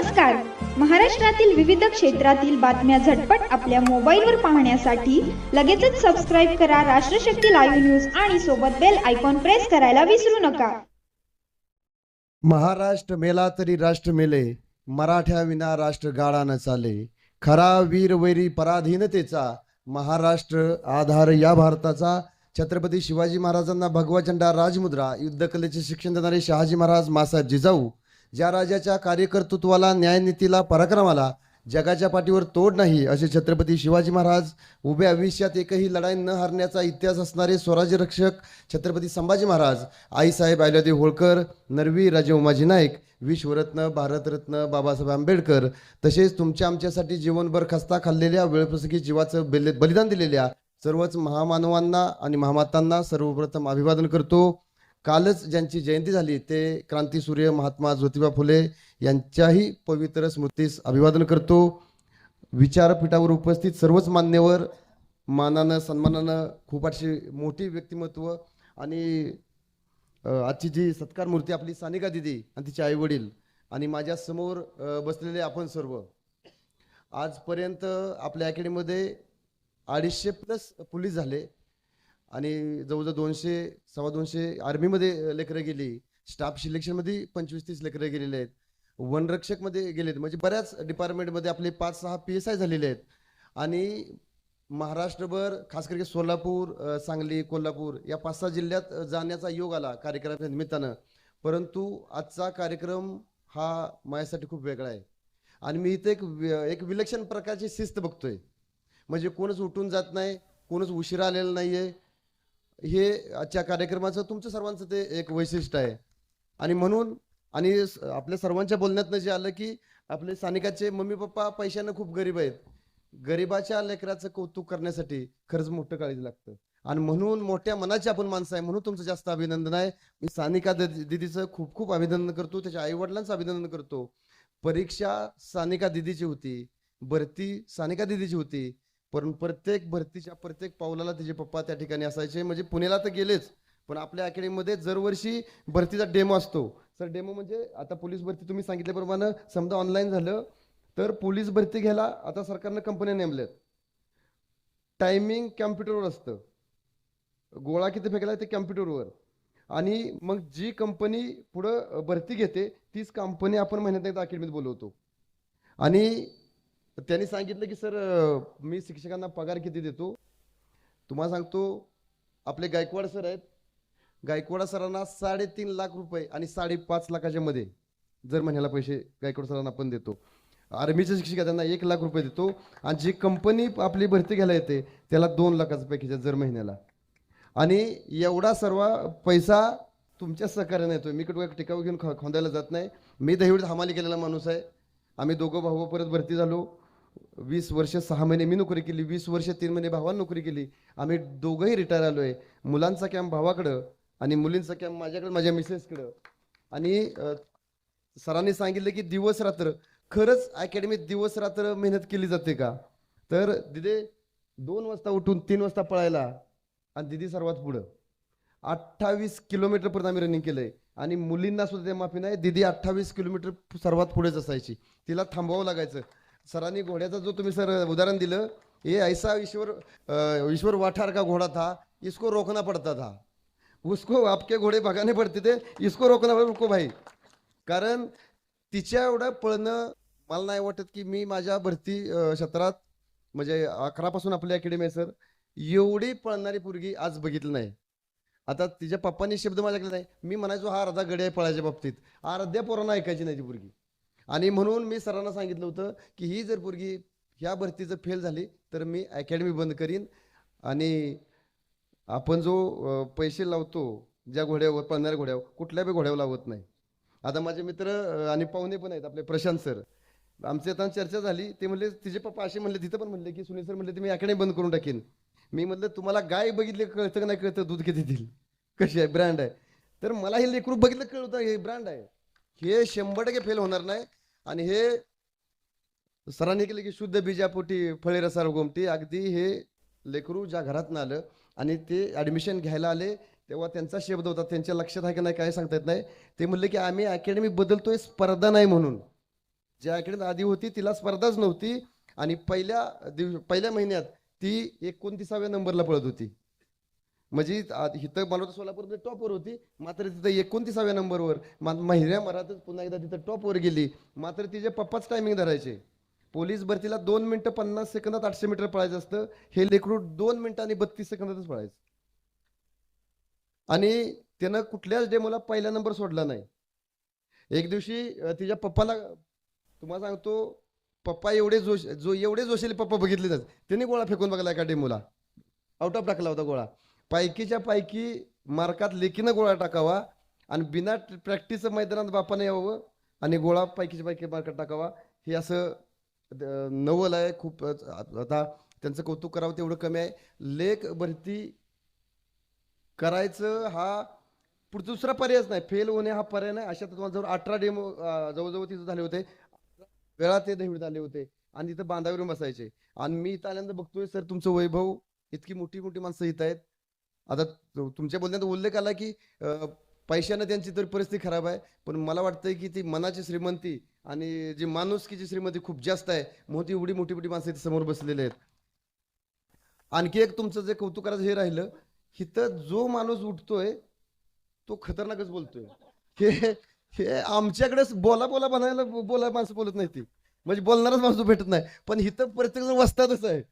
नमस्कार. महाराष्ट्रातील विविध क्षेत्रातील बातम्या झटपट आपल्या मोबाईलवर पाहण्यासाठी लगेचच सबस्क्राईब करा राष्ट्रशक्ती लाईव्ह न्यूज आणि सोबत बेल आयकॉन प्रेस करायला विसरू नका. महाराष्ट्र मेला तरी राष्ट्र मेले, मराठ्या विना राष्ट्र गाळा न चाले. खरा वीर वैरी पराधीनतेचा, महाराष्ट्र आधार या भारताचा. छत्रपती शिवाजी महाराजांना भगवा झेंडा राजमुद्रा, युद्धकलेचे शिक्षण देणारे शहाजी महाराज मासाहेब जिजाऊ, ज्या राजाच्या कार्यकर्तृत्वाला, न्यायनीतीला, पराक्रमाला जगाच्या पाठीवर तोड नाही असे छत्रपती शिवाजी महाराज. उभ्या आयुष्यात एकही लढाई न हरण्याचा इतिहास असणारे स्वराज्य रक्षक छत्रपती संभाजी महाराज. आईसाहेब अहिल्यादेवी होळकर, नरवी राजे उमाजी नाईक, विश्वरत्न भारतरत्न बाबासाहेब आंबेडकर, तसेच तुमच्या आमच्यासाठी जीवनभर खस्ता खाल्लेल्या, वेळप्रसंगी जीवाचं बलिदान दिलेल्या सर्वच महामानवांना आणि महामातांना सर्वप्रथम अभिवादन करतो. कालच ज्यांची जयंती झाली ते क्रांतीसूर्य महात्मा ज्योतिबा फुले यांच्याही पवित्र स्मृतीस अभिवादन करतो. विचारपीठावर उपस्थित सर्वच मान्यवर, मानानं सन्मानानं खूप अशी मोठी व्यक्तिमत्व आणि आजची जी सत्कार मूर्ती आपली सानिका दिदी आणि तिचे आई वडील आणि माझ्या समोर बसलेले आपण सर्व, आजपर्यंत आपल्या अकॅडमीमध्ये 250+ पोलीस झाले आणि जवळजवळ 200-250 आर्मीमध्ये लेकरं गेली. स्टाफ सिलेक्शनमध्ये 25-30 लेकरं गेलेले आहेत. वनरक्षकमध्ये गेलेत, म्हणजे बऱ्याच डिपार्टमेंटमध्ये आपले 5-6 PSI झालेले आहेत. आणि महाराष्ट्रभर खास करून सोलापूर, सांगली, कोल्हापूर या 5-6 जिल्ह्यात जाण्याचा योग आला कार्यक्रमाच्या निमित्तानं. परंतु आजचा कार्यक्रम हा माझ्यासाठी खूप वेगळा आहे आणि मी इथे एक विलक्षण प्रकारची शिस्त बघतोय. म्हणजे कोणच उठून जात नाही, कोणच उशिरा आलेलं नाही आहे. हे आजच्या कार्यक्रमाचं तुमचं सर्वांचं ते एक वैशिष्ट्य आहे. आणि म्हणून आणि आपल्या सर्वांच्या बोलण्यातनं जे आलं की आपले सानिकाचे मम्मी पप्पा पैशानं खूप गरीब आहेत. गरिबाच्या लेकराचं कौतुक करण्यासाठी खरंच मोठं काळजी लागतं आणि म्हणून मोठ्या मनाची आपण माणसं आहे, म्हणून तुमचं जास्त अभिनंदन आहे. मी सानिका दिदीचं खूप खूप अभिनंदन करतो, त्याच्या आईवडिलांचं अभिनंदन करतो. परीक्षा सानिका दिदीची होती, भरती सानिका दिदीची होती, पण प्रत्येक भरतीच्या प्रत्येक पावलाला तिचे पप्पा त्या ठिकाणी असायचे. म्हणजे पुण्याला तर गेलेच, पण आपल्या अकॅडमीमध्ये दरवर्षी भरतीचा डेमो असतो. सर डेमो म्हणजे आता पोलीस भरती तुम्ही सांगितल्याप्रमाणे समजा ऑनलाईन झालं तर पोलीस भरती घ्यायला आता सरकारनं कंपन्या नेमल्यात. टायमिंग कॅम्प्युटरवर असतं, गोळा किती फेकला ते कॅम्प्युटरवर, आणि मग जी कंपनी पुढं भरती घेते तीच कंपनी आपण महिन्यात एकदा अकॅडमीत बोलवतो. आणि त्यांनी सांगितलं की सर मी शिक्षकांना पगार किती देतो. तुम्हाला सांगतो, आपले गायकवाड सर आहेत, गायकवाड सरांना 3.5 लाख रुपये आणि 5.5 लाखाच्या मध्ये जर महिन्याला पैसे गायकवाड सरांना आपण देतो. आर्मीचे शिक्षक त्यांना 1 लाख रुपये देतो आणि जी कंपनी आपली भरती घ्यायला येते त्याला 2 लाखाचं पॅकेज जर महिन्याला. आणि एवढा सर्व पैसा तुमच्या सहकार्याने येतोय. मी कुठे टिकाऊ घेऊन खोंदायला जात नाही. मी दहीवडीत हमाली केलेला माणूस आहे. आम्ही दोघं भाऊ परत भरती झालो. 20 वर्ष 6 महिने मी नोकरी केली, 20 वर्ष 3 महिने भावानं नोकरी केली. आम्ही दोघंही रिटायर आलो आहे. मुलांचा कॅम्प भावाकडं आणि मुलींचा कॅम्प माझ्याकडे, माझ्या मिसेसकडं. आणि सरांनी सांगितलं की दिवस रात्र, खरंच अकॅडमीत दिवस रात्र मेहनत केली जाते का? तर दिदे 2 वाजता उठून 3 वाजता पळायला आणि दिदी सर्वात पुढं 28 किलोमीटरपर्यंत आम्ही रनिंग केलंय. आणि मुलींना सुद्धा ते माफी नाही, दिदी 28 किलोमीटर सर्वात पुढेच असायची, तिला थांबवावं लागायचं. सरांनी घोड्याचा जो तुम्ही सर उदाहरण दिलं, ये ऐसा ईश्वर वाठार का घोडा था, इसको रोकना पड़ता था, उसको आपके घोडे भगाने पडते थे, इसको रोकना पडता, रुको भाई. कारण तिच्या एवढं पळणं मला नाही वाटत की मी माझ्या भरती क्षेत्रात म्हणजे 11 पासून आपली अकॅडमी आहे सर, एवढी पळणारी पोरगी आज बघितली नाही. आता तिच्या पप्पांनी शब्द माझ्याकडे नाही, मी म्हणायचो हा अर्धा गडी आहे पळायच्या बाबतीत, अर्ध्या पोरांना ऐकायची नाही ती पोरगी. आणि म्हणून मी सरांना सांगितलं होतं की ही जर पोरगी ह्या भरतीचं फेल झाली तर मी अकॅडमी बंद करीन. आणि आपण जो पैसे लावतो ज्या घोड्यावर, पळणाऱ्या घोड्यावर, कुठल्या बी घोड्यावर लावत नाही. आता माझे मित्र आणि पाहुणे पण आहेत आपले, प्रशांत सर, आमची आता चर्चा झाली. ते म्हणले, तिचे पप्पा असे म्हणले, तिथं पण म्हणले की सुनील सर म्हणले ते मी अकॅडमी बंद करून टाकेन. मी म्हटलं तुम्हाला गाय बघितले कळतं का नाही कळतं, दूध किती देईल, कशी आहे, ब्रँड आहे. तर मला हे लेकरू बघितलं कळतं हे ब्रँड आहे, हे 100% फेल होणार नाही. आणि हे सरांनी केले की शुद्ध बीजापोटी फळे रसाळ गोमटी. अगदी हे लेकरू ज्या घरात आलं आणि ते ॲडमिशन घ्यायला आले तेव्हा त्यांचा शब्द होता, त्यांच्या लक्षात आहे का नाही काय सांगता येत नाही. ते म्हणले की आम्ही अकॅडमी बदलतोय स्पर्धा नाही म्हणून. ज्या अकॅडमीत आधी होती तिला स्पर्धाच नव्हती आणि पहिल्या महिन्यात ती 29व्या नंबरला पळत होती. म्हणजे इथं मला वाटतं सोलापूरमध्ये टॉपवर होती, मात्र तिथं 29व्या नंबरवर महिन्या मराठच पुन्हा एकदा तिथं टॉपवर गेली. मात्र तिचे पप्पाच टायमिंग धरायचे. पोलीस भरतीला 2 मिनिटं 50 सेकंदात 800 मीटर पळायचं असतं, हे लेकरू 2 मिनिटं आणि 32 सेकंदातच पळायचं. आणि त्यानं कुठल्याच डेमोला पहिला नंबर सोडला नाही. एक दिवशी तिच्या पप्पाला तुम्हाला सांगतो, पप्पा एवढे जोशीले पप्पा बघितले जात, त्यांनी गोळा फेकून बघला एका डेमोला, आउट ऑफ टाकला होता गोळा. पैकीच्या पैकी मार्कात लेकीनं गोळा टाकावा आणि बिना प्रॅक्टिसचं मैदानात बापाने यावं आणि गोळा पैकीच्या पैकी मार्कात टाकावा, हे असं नवल आहे. खूप आता त्यांचं कौतुक करावं तेवढं कमी आहे. लेख भरती करायचं हा पुढचा दुसरा पर्यायच नाही, फेल होणे हा पर्याय नाही. अशा तुम्हाला जवळ 18 डेमो जवळजवळ तिथं झाले होते, वेळा ते दहिवीत आले होते आणि तिथं बांधावरून बसायचे. आणि मी इथं आल्यानंतर बघतोय सर तुमचं वैभव, इतकी मोठी मोठी माणसं इथं आहेत. आता तुमच्या बोलण्यात उल्लेख आला की पैशानं त्यांची तर परिस्थिती खराब आहे, पण मला वाटतंय की ती मनाची श्रीमंती आणि जी माणुसकीची श्रीमंती खूप जास्त आहे, मोठी एवढी मोठी मोठी माणसं इथे समोर बसलेले आहेत. आणखी एक तुमचं जे कौतुक करायचं हे राहिलं, इथं जो माणूस उठतोय तो खतरनाकच बोलतोय. हे हे आमच्याकडे बोला बोला बनायला बोला माणसं बोलत नाही, ती म्हणजे बोलणारच माणूस भेटत नाही, पण इथं प्रत्येक जण वस्तातच आहे.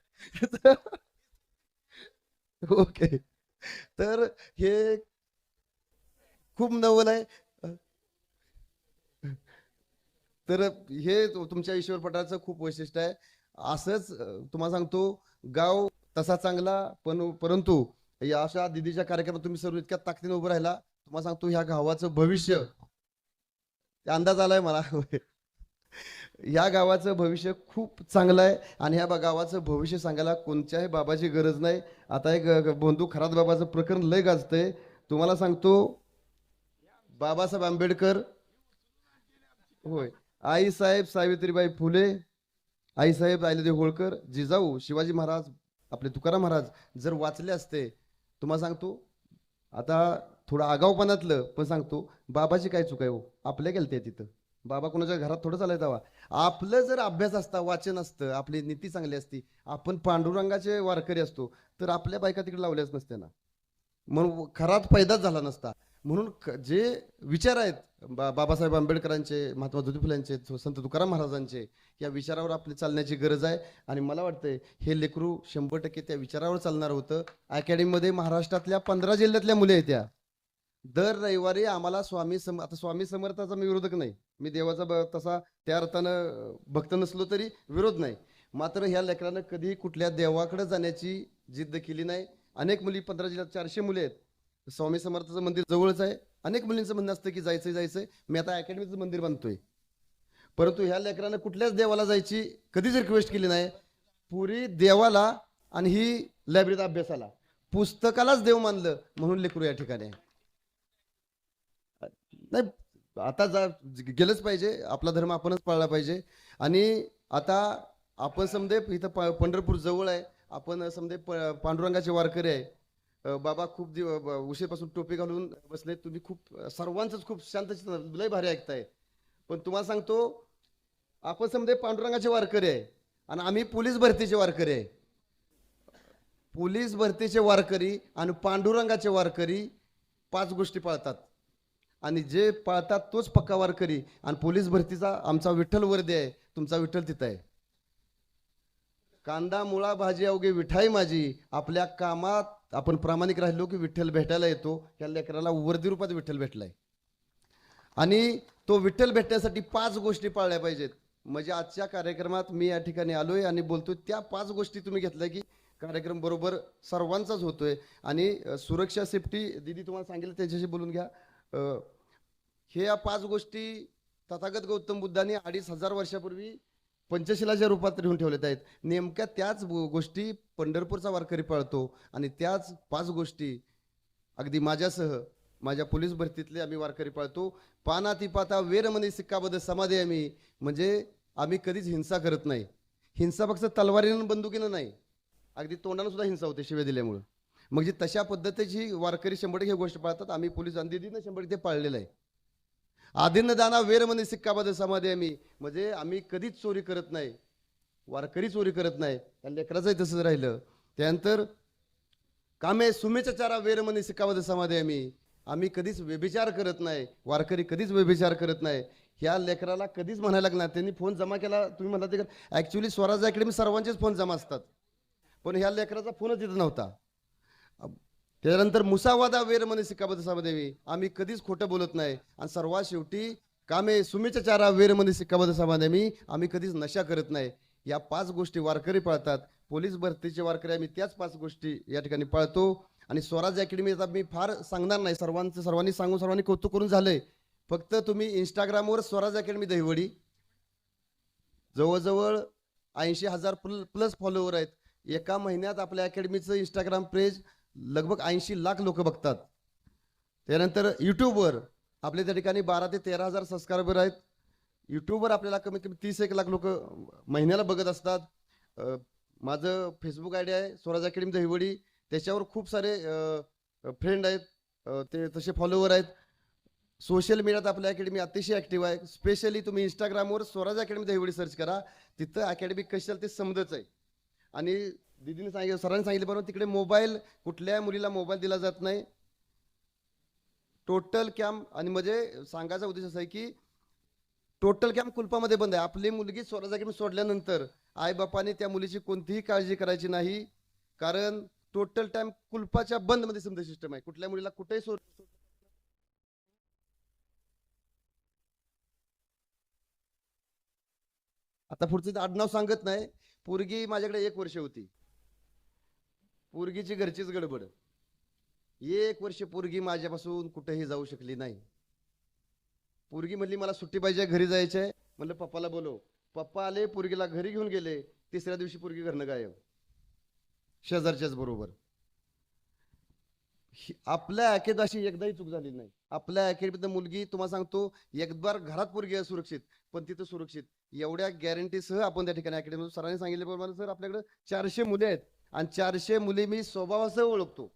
ओके, तर हे खूप नवल आहे. तर हे तुमच्या ईश्वर पटाचं खूप वैशिष्ट्य आहे. असंच तुम्हाला सांगतो, गाव तसा चांगला, पण परंतु या अशा दिदीच्या कार्यक्रमात तुम्ही सर्व इतक्या ताकदीने उभं राहिला. तुम्हाला सांगतो ह्या गावाचं भविष्य, अंदाज आलाय मला, या गावाचं भविष्य खूप चांगलं आहे आणि ह्या गावाचं भविष्य सांगायला कोणत्याही बाबाची गरज नाही. आता एक बंधू खरात बाबाचं प्रकरण लय गाजतंय. तुम्हाला सांगतो, बाबासाहेब आंबेडकर, होय, आईसाहेब सावित्रीबाई फुले, आईसाहेब अहिल्यादेवी होळकर, जिजाऊ शिवाजी महाराज, आपले तुकाराम महाराज जर वाचले असते, तुम्हाला सांगतो, आता थोडं आगाऊपणातलं पण सांगतो, बाबाची काय चूक आहे हो, आपल्या गेलते तिथं. बाबा कोणाच्या घरात थोडं चालायचं हवा. आपलं जर अभ्यास असता, वाचन असतं, आपली नीती चांगली असती, आपण पांडुरंगाचे वारकरी असतो, तर आपल्या बायका तिकडे लावल्याच नसते ना, म्हणून खरात पैदाच झाला नसता. म्हणून जे विचार आहेत बाबासाहेब आंबेडकरांचे, महात्मा ज्योती फुलेंचे, संत तुकाराम महाराजांचे, या विचारावर आपली चालण्याची गरज आहे. आणि मला वाटतंय हे लेकरू 100% त्या विचारावर चालणार होतं. अकॅडमीमध्ये महाराष्ट्रातल्या 15 जिल्ह्यातल्या मुले आहेत. त्या दर रविवारी आम्हाला आता स्वामी समर्थाचा मी विरोधक नाही, मी देवाचा तसा त्या अर्थानं भक्त नसलो तरी विरोध नाही, मात्र ह्या लेकरानं कधी कुठल्या देवाकडे जाण्याची जिद्द केली नाही. अनेक मुली, 15 जिल्ह्यात 400 मुले आहेत. स्वामी समर्थाचं मंदिर जवळच आहे. अनेक मुलींचं म्हणणं असतं की जायचंय, मी आता अकॅडमीचं मंदिर बांधतोय, परंतु ह्या लेकरानं कुठल्याच देवाला जायची कधीच रिक्वेस्ट केली नाही. पुरी देवाला आणि ही लायब्ररीत अभ्यासाला, पुस्तकालाच देव मानलं, म्हणून लेकरू या ठिकाणी आहे. नाही, आता गेलंच पाहिजे, आपला धर्म आपणच पाळला पाहिजे. आणि आता आपण समजे इथं पंढरपूर जवळ आहे, आपण समजे पांडुरंगाचे वारकरी आहे. बाबा खूप उशीरपासून टोपी घालून बसले, तुम्ही खूप सर्वांचंच खूप शांत लय भारी ऐकताय. पण तुम्हाला सांगतो, आपण समजे पांडुरंगाचे वारकरी आहे आणि आम्ही पोलीस भरतीचे वारकरी आहे. पोलीस भरतीचे वारकरी आणि पांडुरंगाचे वारकरी 5 गोष्टी पाळतात, आणि जे पाळतात तोच पक्का वारकरी. आणि पोलीस भरतीचा आमचा विठ्ठल वर्दे आहे, तुमचा विठ्ठल तिथं आहे. कांदा मुळा भाजी अवघे विठाई माझी, आपल्या कामात आपण प्रामाणिक राहिलो की विठ्ठल भेटायला येतो. या लेकराला वर्दी रूपात विठ्ठल भेटलाय आणि तो विठ्ठल भेटण्यासाठी 5 गोष्टी पाळल्या पाहिजेत. म्हणजे आजच्या कार्यक्रमात मी या ठिकाणी आलोय आणि बोलतोय, त्या 5 गोष्टी तुम्ही घेतल्या की कार्यक्रम बरोबर सर्वांचाच होतोय. आणि सुरक्षा, सेफ्टी दिदी तुम्हाला सांगितलं, त्याच्याशी बोलून घ्या. हे या 5 गोष्टी तथागत गौतम बुद्धांनी 2500 वर्षापूर्वी पंचशिलाच्या रूपात ठेवून ठेवलेत आहेत. नेमक्या त्याच गोष्टी पंढरपूरचा वारकरी पाळतो आणि त्याच 5 गोष्टी अगदी माझ्यासह माझ्या पोलीस भरतीतले आम्ही वारकरी पाळतो. पानाती पाता वेरमणी सिक्काबद्ध समाधी आम्ही, म्हणजे आम्ही कधीच हिंसा करत नाही. हिंसा फक्त तलवारीनं बंदुकीनं नाही, अगदी तोंडानं सुद्धा हिंसा होते शिव्या दिल्यामुळं. म्हणजे तशा पद्धतीची वारकरी 100% गोष्ट पाळतात. आम्ही पोलीस आणि दिदीनं 100% पाळलेलं आहे. आदिन्न दाना वेरमणी सिक्काबद्ध समाधी आम्ही, म्हणजे आम्ही कधीच चोरी करत नाही, वारकरी चोरी करत नाही. त्या लेकराचंही तसंच राहिलं. त्यानंतर कामे सुमेच्या चारा वेरमणी सिक्काबद्ध समाधी आम्ही कधीच व्यभिचार करत नाही, वारकरी कधीच व्यभिचार करत नाही. ह्या लेकराला कधीच म्हणायला लागणार. त्यांनी फोन जमा केला, तुम्ही म्हणता ते ॲक्च्युली स्वराज अकॅडमी सर्वांचेच फोन जमा असतात, पण ह्या लेकराचा फोनच तिथं नव्हता. त्यानंतर मुसावादा वेरमणी सिक्काबद्ध समाधी आम्ही कधीच खोटं बोलत नाही. आणि सर्वात शेवटी कामे सुमेच्या चारा वेरमणी सिक्काबद्ध समाधी आम्ही कधीच नशा करत नाही. या 5 गोष्टी वारकरी पाळतात. पोलीस भरतीचे वारकरी आम्ही त्याच 5 गोष्टी या ठिकाणी पाळतो. आणि स्वराज अकॅडमी आता मी फार सांगणार नाही, सर्वांनी सांगून सर्वांनी कौतुक करून झालंय. फक्त तुम्ही इंस्टाग्रामवर स्वराज अकॅडमी दहिवडी जवळजवळ 80,000 प्लस फॉलोवर आहेत. एका महिन्यात आपल्या अकॅडमीचं इंस्टाग्राम पेज लगभग 80 लाख लोक बघतात. त्यानंतर यूट्यूबवर आपल्या त्या ठिकाणी 12 ते 13,000 सबस्क्रायबर आहेत. यूट्यूबवर आपल्याला कमीत कमी 31 लाख लोक महिन्याला बघत असतात. माझं फेसबुक आयडी आहे स्वराज अकॅडमी दहिवडी, त्याच्यावर खूप सारे फ्रेंड आहेत, ते तसे फॉलोवर आहेत. सोशल मीडियात आपल्या अकॅडमी अतिशय ॲक्टिव्ह आहे. स्पेशली तुम्ही इंस्टाग्रामवर स्वराज अकॅडमी दहिवडी सर्च करा, तिथं अकॅडमी कशी ते समजच आहे. आणि दीदीने सांगितलं, सरांनी सांगितल्याप्रमाणे तिकडे मोबाईल, कुठल्या मुलीला मोबाईल दिला जात नाही. टोटल कॅम्प, आणि म्हणजे सांगायचा उद्देश असा आहे की टोटल कॅम्प कुलपामध्ये बंद आहे. आपली मुलगी स्वराज अकॅडमी सोडल्यानंतर आईबापाने त्या मुलीची कोणतीही काळजी करायची नाही, कारण टोटल टाइम कुलपाच्या बंद मध्ये समजा सिस्टम आहे. कुठल्या मुलीला कुठेही आता पुढचं आडनाव सांगत नाही. पोरगी माझ्याकडे 1 वर्ष होती. पोरगीची घरचीच गडबड, 1 वर्ष पोरगी माझ्यापासून कुठेही जाऊ शकली नाही. पोरगी म्हणली मला सुट्टी पाहिजे, घरी जायचंय. म्हणलं पप्पाला बोलव. पप्पा आले, पोरगीला घरी घेऊन गेले. 3ऱ्या दिवशी पोरगी घरनं गायब, शेजारच्याच बरोबर. आपल्या अकॅडमीत अशी एकदाही चूक झाली नाही. आपल्या अकॅडमीत मुलगी, तुम्हाला सांगतो, एक बार घरात पोरगी आहे सुरक्षित, पण तिथं सुरक्षित. एवढ्या गॅरंटीसह आपण त्या ठिकाणी अकॅडमी, सरांनी सांगितल्याप्रमाणे सर आपल्याकडे 400 मुली आहेत, आणि 400 मुली मी स्वभावासह ओळखतो.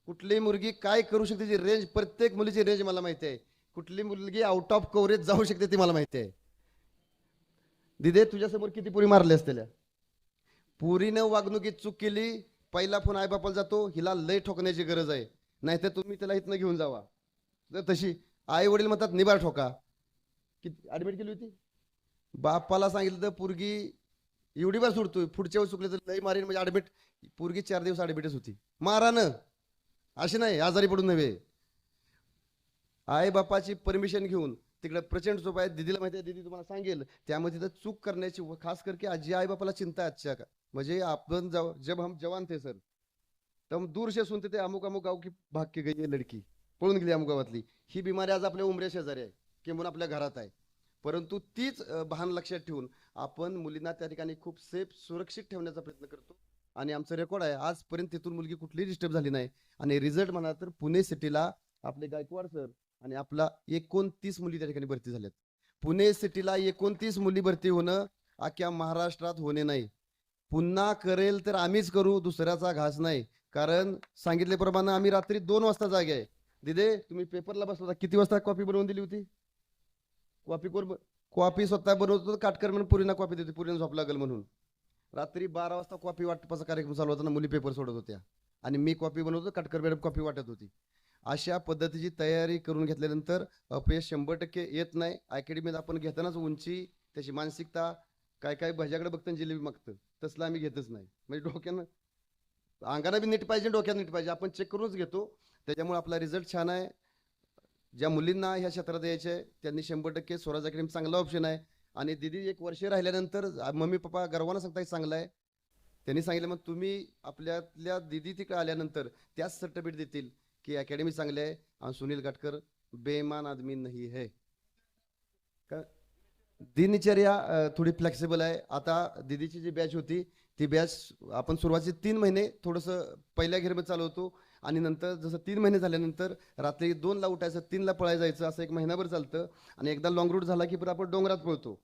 कुठलीही मुलगी काय करू शकते, ती रेंज, प्रत्येक मुलीची रेंज मला माहिती आहे. कुठली मुलगी आउट ऑफ कव्हरेज जाऊ शकते ती मला माहिती आहे. दिदे, तुझ्यासमोर किती पुरी मारली असतेल्या. पुरीनं वागणुकीत चूक केली, पहिला फोन आईबापाला जातो, हिला लय ठोकण्याची गरज आहे, नाहीतर तुम्ही त्याला इथनं घेऊन जावा. जर तशी आई वडील म्हणतात निबार ठोका. किती ऍडमिट केली होती, बापाला सांगितलं तर पोरगी एवढी बार सोडतोय, पुढच्या वेळेस चुकले तर लय मारीन, म्हणजे ऍडमिट. पोरगी 4 दिवस ऍडमिटच होती. मारानं अशी नाही, आजारी पडून नव्हे. आई बापाची परमिशन घेऊन तिकडे प्रचंड सोप आहे. दिदीला माहिती आहे, दिदी तुम्हाला सांगेल. त्यामध्ये तिथं चूक करण्याची, खास करके आजी आई बापाला चिंता आहे आजच्या. म्हणजे आपण जब हम जवान थे सर, तब दूर से सुनते थे अमुक अमुक गाव की भाग के गई लडकी, पळून गेली अमुक गावातली. ही बिमारी आज आपल्या उमऱ्या शेजारी आहे किंवा आपल्या घरात आहे. परंतु तीच भान लक्षात ठेवून आपण मुलींना त्या ठिकाणी खूप सेफ, सुरक्षित ठेवण्याचा प्रयत्न करतो. आणि आमचं रेकॉर्ड आहे, आजपर्यंत तिथून मुलगी कुठलीही डिस्टर्ब झाली नाही. आणि रिझल्ट म्हणा तर पुणे सिटीला आपले गायकवाड सर आणि आपला 29 मुली त्या ठिकाणी भरती झाल्यात. पुणे सिटीला 29 मुली भरती होणं अख्ख्या महाराष्ट्रात होणे नाही. पुन्हा करेल तर आम्हीच करू, दुसऱ्याचा घास नाही. कारण सांगितल्याप्रमाणे आम्ही रात्री 2 वाजता जागे आहे. दिदे, तुम्ही पेपरला बसला होता, किती वाजता कॉपी बनवून दिली होती? कॉपी स्वतः बनवत होतो, काटकर म्हणून पुरीना कॉपी देते, पुरीनं झोप लागल म्हणून. रात्री 12 वाजता कॉपी वाटपाचा कार्यक्रम चालू होता, मुली पेपर सोडत होत्या आणि मी कॉपी बनवतो, काटकर मॅडम कॉपी वाटत होती. अशा पद्धतीची तयारी करून घेतल्यानंतर अपयश 100% येत नाही. अकॅडमीत आपण घेतानाच उंची, त्याची मानसिकता, काय काय भज्याकडे बघताना जिलेबी मागतं, तसलं आम्ही घेतच नाही. म्हणजे डोक्यानं, अंगाला बी नीट पाहिजे, डोक्यात नीट पाहिजे, आपण चेक करूनच घेतो. त्याच्यामुळे आपला रिझल्ट छान आहे. ज्या मुलींना ह्या क्षेत्रात यायचे आहे त्यांनी 100% स्वराज अकॅडमी चांगला ऑप्शन आहे. आणि दिदी 1 वर्ष राहिल्यानंतर मम्मी पप्पा गर्वानं सांगताय चांगलं आहे. त्यांनी सांगितलं मग तुम्ही आपल्यातल्या दिदी तिकडे आल्यानंतर त्याच सर्टिफिकेट देतील की अकॅडमी चांगली आहे आणि सुनील गाटकर बेईमान आदमी नाही है. दिनचर्या थोडी फ्लेक्सिबल आहे. आता दिदीची जी बॅच होती ती बॅच आपण सुरुवातीचे 3 महिने थोडंसं पहिल्या घेरमध्ये चालू होतो, आणि नंतर जसं 3 महिने झाल्यानंतर रात्री 2ला उठायचं, 3ला पळायला जायचं, असं 1 महिनाभर चालतं. आणि एकदा लॉंग रूट झाला की परत आपण डोंगरात पळतो.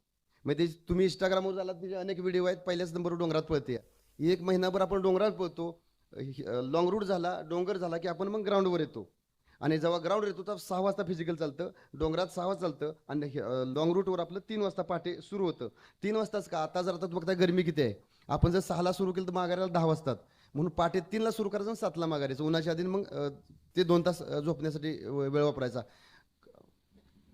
म्हणजे तुम्ही इंस्टाग्रामवर झाला तिचे अनेक व्हिडिओ आहेत, पहिल्याच नंबरवर डोंगरात पळते. 1 महिनाभर आपण डोंगरात पळतो. लॉंग रूट झाला, डोंगर झाला की आपण मग ग्राउंडवर येतो. आणि जेव्हा ग्राउंड येतो तर 6 वाजता फिजिकल चालतं, डोंगरात 6 वाजता चालतं आणि लॉंग रूटवर आपलं 3 वाजता पहाटे सुरू होतं. 3 वाजताच का आता जर आता बघताय गरमी किती आहे. आपण जर 6ला सुरू केलं तर माघारीला 10 वाजतात. म्हणून पहाटे 3ला सुरू करायचं आणि 7ला माघारीचं. उन्हाच्या आधी मग ते 2 तास झोपण्यासाठी वेळ वापरायचा.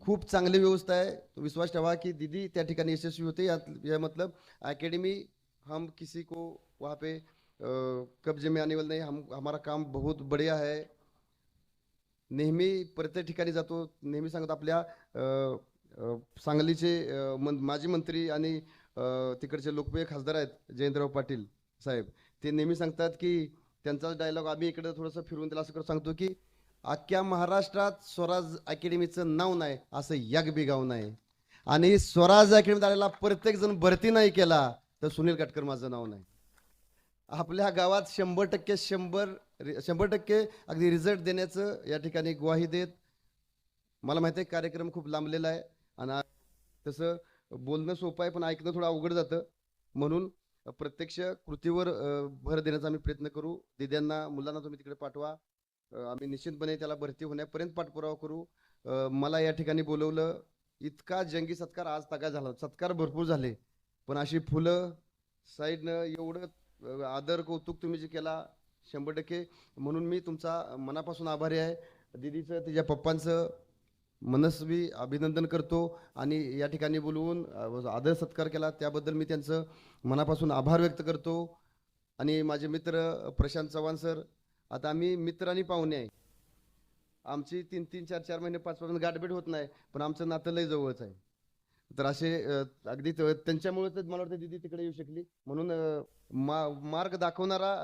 खूप चांगली व्यवस्था आहे. विश्वास ठेवा की दीदी त्या ठिकाणी यशस्वी होते. या मतलब अकेडमी हम किसी को वहाँ पे कब्जे में आने वाले नहीं. हमारा काम बहुत बढ़िया है. नेहमी प्रत्येक ठिकाणी जातो. नेहमी सांगतो आपल्या सांगलीचे माजी मंत्री आणि तिकडचे लोकप्रिय खासदार आहेत जयंतराव पाटील साहेब. ते नेहमी सांगतात की त्यांचा डायलॉग आम्ही इकडे थोडंसं फिरवून त्याला असं सांगतो की अख्ख्या महाराष्ट्रात स्वराज अकॅडमीचं नाव नाही असं एक बी गाव नाही. आणि स्वराज अकॅडमीत आलेला प्रत्येक जण भरती नाही केला तर सुनील कटकर माझं नाव नाही. आपल्या गावात 100% अगदी रिझल्ट देण्याचं या ठिकाणी ग्वाही देत. मला माहिती आहे कार्यक्रम खूप लांबलेला आहे आणि तसं बोलणं सोपं आहे पण ऐकणं थोडं अवघड जातं. म्हणून प्रत्यक्ष कृतीवर भर देण्याचा आम्ही प्रयत्न करू. दिद्यांना मुलांना तुम्ही तिकडे पाठवा. आम्ही निश्चितपणे त्याला भरती होण्यापर्यंत पाठपुरावा करू. मला या ठिकाणी बोलवलं. इतका जंगी सत्कार आज तगा झाला. सत्कार भरपूर झाले पण अशी फुलं साईडनं एवढं आदर कौतुक तुम्ही जे केला 100%. म्हणून मी तुमचा मनापासून आभारी आहे. दीदीचं तिच्या पप्पांचं मनस्वी अभिनंदन करतो आणि या ठिकाणी बोलवून आदर सत्कार केला त्याबद्दल मी त्यांचं मनापासून आभार व्यक्त करतो. आणि माझे मित्र प्रशांत चव्हाण सर. आता आम्ही मित्र आणि पाहुणे आहे. आमची 3-3, 4-4 महिने 5 महिने गाठभेट होत नाही पण आमचं नातं लय जवळच आहे. तर असे अगदी त्यांच्यामुळे तर मला वाटतं दीदी तिकडे येऊ शकली. म्हणून मार्ग दाखवणारा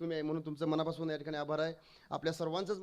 तुम्ही आहे म्हणून तुमचं मनापासून या ठिकाणी आभार आहे. आपल्या सर्वांचंच